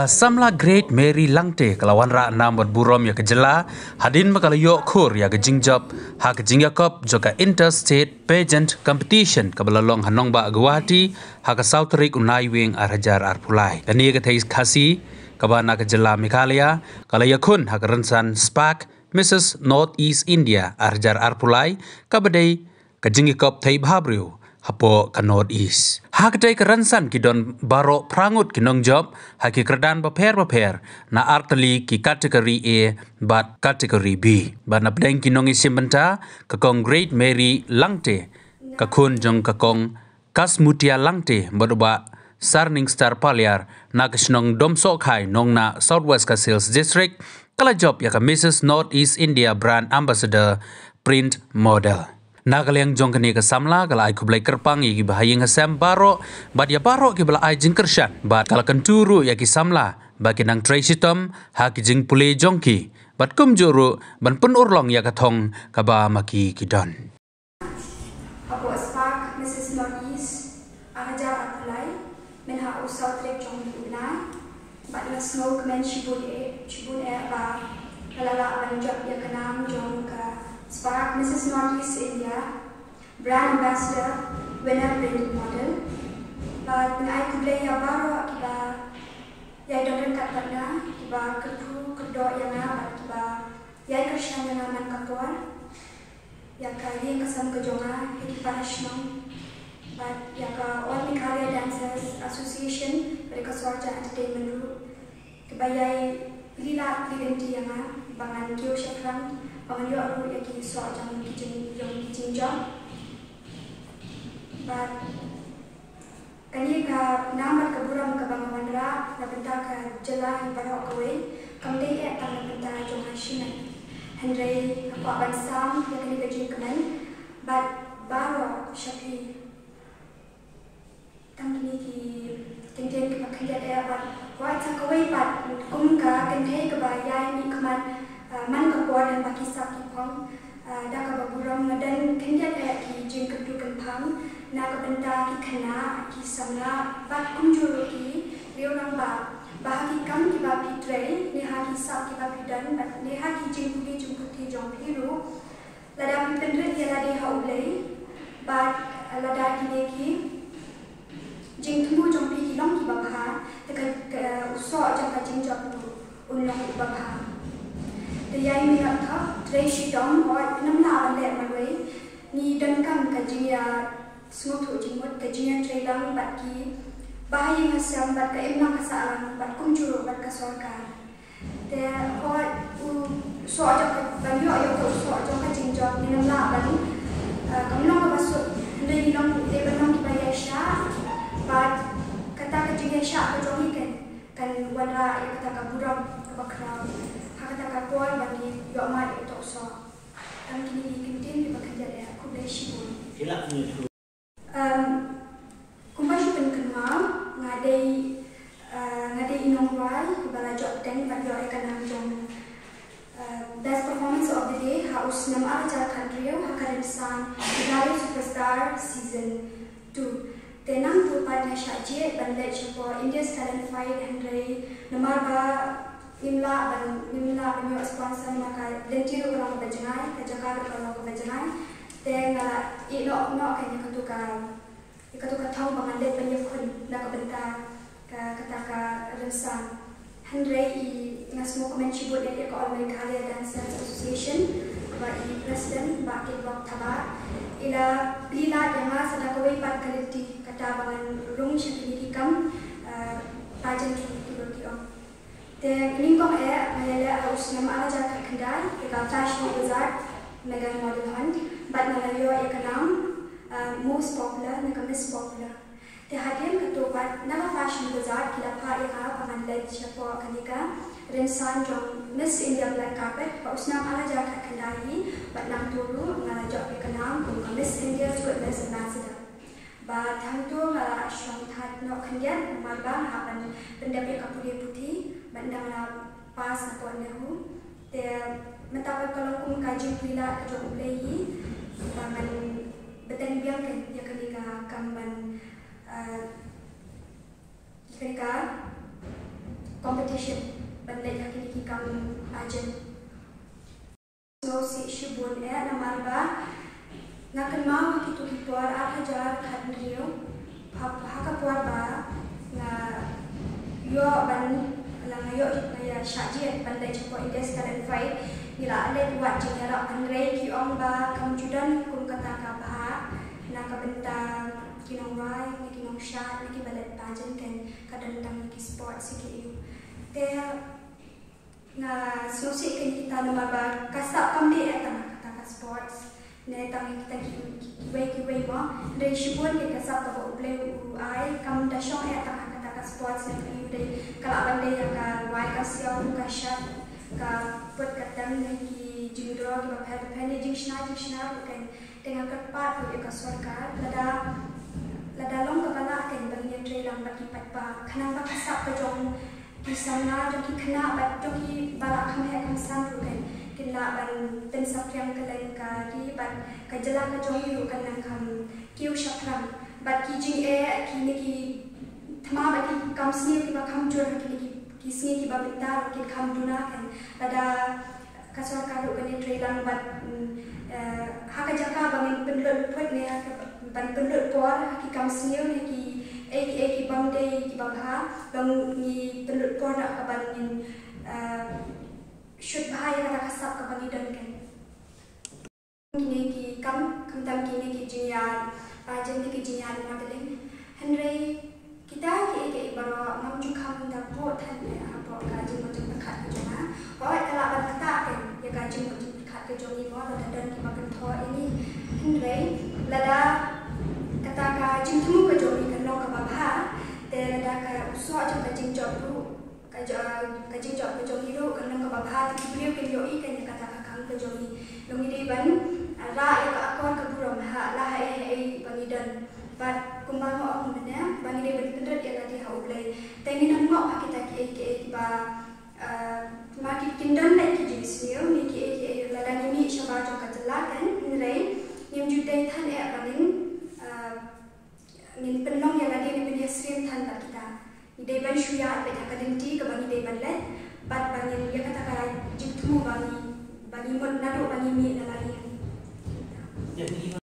Samla Great Mary Langte kelawan ra namot burom ya kejela hadin makalayo khur ya kejingjop ha kejingyakop joka interstate pageant competition kabalalong hanong ba Guwahati ha ka South Rik unai wing arhajar arpulai dan ia katais khasi kabana kejela Meghalaya kalayakun ha karansan Spark Mrs North East India arhajar arpulai kabadai kejingyakop thai bhabriu hapo ka North East. Hakdai keransan kidon baro prangut kinong job haki kerdan baper na artali ki kategori A bat kategori B. Bana pedeng kinong isimbenta kakong Great Mary Langte kakun jong kakong Kasmutia Langte baduba Sarning Star Palyar na kasnong domso khai nong na Southwest ka Sales District kala job ya ka Mrs North East India Brand Ambassador Print Model. Nagalyang jong kani kasamla kala ay kublay kerpang yagi bahayang hasem baro bad ya baro ki bala ay jing kersyan bad kala kenturu yagi samla bagi nang Tracy Tom ha ki jing pule jongki bad kum juru ban pun urlong ya katong kaba maki kidon. Apo Spark Mrs North East arhajar arpulai men ha usau trek jong diunai bad na smoke men shibun e ba kalala ban job ya kanam jong ka Spark Mrs North East India Brand Ambassador winner print model but I could play ya baro kiba ya don kat patna kiba kepu kedo yang na kiba ya kershan yang man kapor ya kali kasam kejonga hiti panashmang but ya ka All Meghalaya Dancers Association mereka Swarja Entertainment Group kiba ya lila pilenti yang na bangan kyo syafran bangan yo aru ya ki so jang kijing jong but kani ka namat ka buram ka bangawan ra na benta ka jela hi baro ka we kam dei e tang benta jong hashina hendrei ko aban sam ya kani ka jing kaman but baro shapi tang kini ki tengten ki pakhiya de but wa ta ka we but kum ka kente ka ba yai ni kaman man kapor dan baki sakit pang dah kababuram dan kendia kayak ki jeng kedukan pang na kabenta ki kena ki samna bat kunjuru ki leorang ba bahagi kam ki ba pitre ne ha ki sak ki ba pidan bat ne ha ki jeng putih jong piru lada pipendre dia lada ha ulei bat lada ki ne ki jeng temu jong pi ki long ki ba ha dekat usok jang ka jeng jap ulong ba ha Yai minat thap Tracy Tom or namla bale marway ni dankam kajiya smotu jimut kajiya trailang batki bahaya ngasam bat ka imna kasaran bat kunjuru bat ka sorkar te or so aja ka banyo ayo ko so aja ka jinjok ni namla ban kamno ka basut ndai long te banong kibaya sha bat kata kajiya sha ka jogi kan wala ya kata ka buram ka bakra kata kapol bagi yo mat itu so kan kini kintin di bekerja ya aku dah shibun kumpas pen kenal ngadai inong wai bala job ten bagi yo ekanam jong best performance of the day haus nam arja country hakaran san Meghalaya Superstar season 2 tenang tu pada syaje bandai for India's talent fight and nomor Nimla banyo sponsor maka lentiru orang kebajangan kejakar orang kebajangan dan ino kanya katuka tahu bangan penyekun nak bentar kata rensan Hendrei ngasmo komen cibut dari All Meghalaya Dancers Association bagi presiden bagi blok tabar ila bila yang sada kawai pat kaliti kata bangan rung syakini kam pajan kibo The lingkong Malaya harus nama aja terkendali kita fashion bazaar Meghan Model Hunt but nalayo ikanam most popular naga Miss Popular the hadian ketupat naga fashion bazaar kita pa ika pangandai siapa kanika rensan jong Miss India Black Carpet pa usnam aja terkendali but nam turu nalajo ikanam kung Miss India Goodness Ambassador ba tangtu ngala syong that no kandian marba hapan pendapat kapuri putih bandang na pas na po nehu te matapag kalau kum kaji pila ka jong ulehi man beteng biang kan ya kanika kamban kanika competition bandai kaki ni kam ajen. So si shibun nama ba nak mau kita kipuar hajar kan rio haka puar ba na yo ban lang yo ya shaji bandai cepo indes kalen fight nila ale buat jengara andre ki ong ba kam judan kum kata ka ba na ka bentang kinong rai ni kinong shot ni ki balet pajen kan kadang tang ki sport sikit te na sosi kan kita nama ba kasak kamdi etang kata sports ne tang kita kiwei mo dei shibun ke kasak ta bo play ai kam da show etang kata sports ne ki dei kala bandai ka wai ka siau ka shot ka put katang ne ki judo ki ba phe ne jing shna kan dengan kepat ko ka sarkar lada long ka bala kan bang tre lang ba ki pat ba khanang ba kasak ka jong kisana joki kena bat joki bala khamhe kam san ruken kena ban ten sakyang kalen ka ri ban ka jala ka jogi rukan nang kham kiu shakram bat ki jing ki ne ki thama ba ki kam sni ki ba kham jor ki sni ki ba bitar ki kham duna kan ada ka sarkar rukan ni trelang bat ha ka jaka bangin penlut put ne ban penlut por ki kam sni ne ki eki bangde ki babha bang ni penlut por nak kaban ni shoot bahaya kata kasap kaban ni dan kan kini ki kam tam kini ki jinya jen ki jinya modeling Henry kita ki baro ngam jukam da po than po ka jin mo jin khat ki jona ho kala ban kata kan ya ka jin mo jin khat ki joni mo dan ki makan tho ini Henry lada kata ka jing temu ke jori kan lo ka babha te da ka uso aja ka jing job ru ka jing job ke jori ru kan lo ka babha ti beliau ke yo i kan kata ka kang ke jori lo ngi ban ra ya ka akon ka buram ha la ha bani dan bat kumbang mo ang mena bani de ban pendret ya ka ti ha ublai te ngi nan mo ha kita ki ba maki kindan le ki jing sio ni ki la dan ni shaba jo ka telakan ni rei nim judai than e banin min penong yang ada di media sosial tanda kita. Ide ban shuya beta kadenti ke bani de ban let, bat bani dia kata kala jitmu bani mon nado bani mi nala